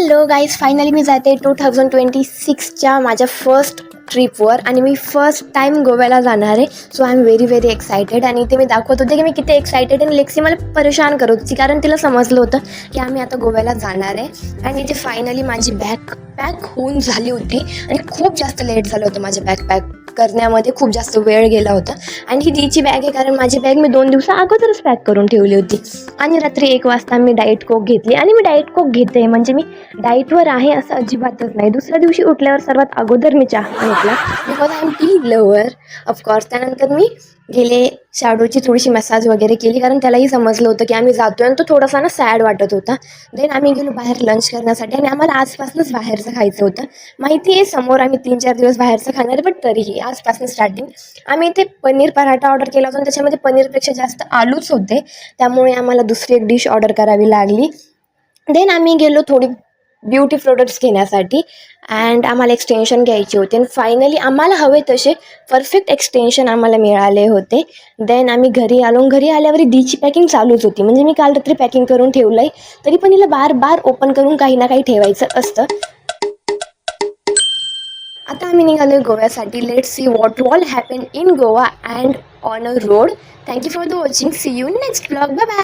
Hello guys, finally मी जाते 2026च्या माझ्या first ट्रिपवर आणि मी फर्स्ट टाईम गोव्याला जाणार आहे. So I am very excited. आणि ते मी दाखवत होते की मी किती एक्सायटेड. आणि लेक्सी मला परेशान करत होती कारण तिला समजलं होतं की आम्ही आता गोव्याला जाणार आहे. आणि इथे फायनली माझी बॅग पॅक होऊन झाली होती आणि खूप जास्त लेट झालं होतं. माझे बॅग पॅक करण्यामध्ये खूप जास्त वेळ गेला होता. आणि ही तिची बॅग आहे कारण माझी बॅग मी 2 दिवसा अगोदरच पॅक करून ठेवली होती. आणि रात्री 1 वाजता मी डाएट कोक घेतली. आणि मी डाएट कोक घेते म्हणजे मी डाएटवर आहे असं अजिबातच नाही. दुसऱ्या दिवशी उठल्यावर सर्वात अगोदर मी चहा घेतला because I am tea lover of course. त्यानंतर मी गेले शॅडोची थोडीशी मसाज वगैरे केली कारण त्यालाही समजलं होतं की आम्ही जातो आहे. आणि तो थोडासा ना सॅड वाटत होता. देन आम्ही गेलो बाहेर लंच करण्यासाठी आणि आम्हाला आजपासूनच बाहेरचं खायचं होतं. माहिती आहे समोर आम्ही 3-4 दिवस बाहेरचं खाणार आहे, बट तरीही आजपासून स्टार्टिंग आम्ही इथे पनीर पराठा ऑर्डर केला होता आणि त्याच्यामध्ये पनीरपेक्षा जास्त आलूच होते. त्यामुळे आम्हाला दुसरी एक डिश ऑर्डर करावी लागली. देन आम्ही गेलो थोडी ब्युटी प्रोडक्ट्स घेण्यासाठी अँड आम्हाला एक्सटेन्शन घ्यायचे होते. आणि फायनली आम्हाला हवे तसे परफेक्ट एक्सटेन्शन आम्हाला मिळाले होते. देन आम्ही घरी आलो. घरी आल्यावर दीची पॅकिंग चालूच होती. म्हणजे मी काल रात्री पॅकिंग करून ठेवलं आहे, तरी पण हिला बार ओपन करून काही ना काही ठेवायचं असतं. आता आम्ही निघालो गोव्यासाठी. Let's see what all happen in Goa and on a road. Thank you for the watching. See you in next blog. Bye bye.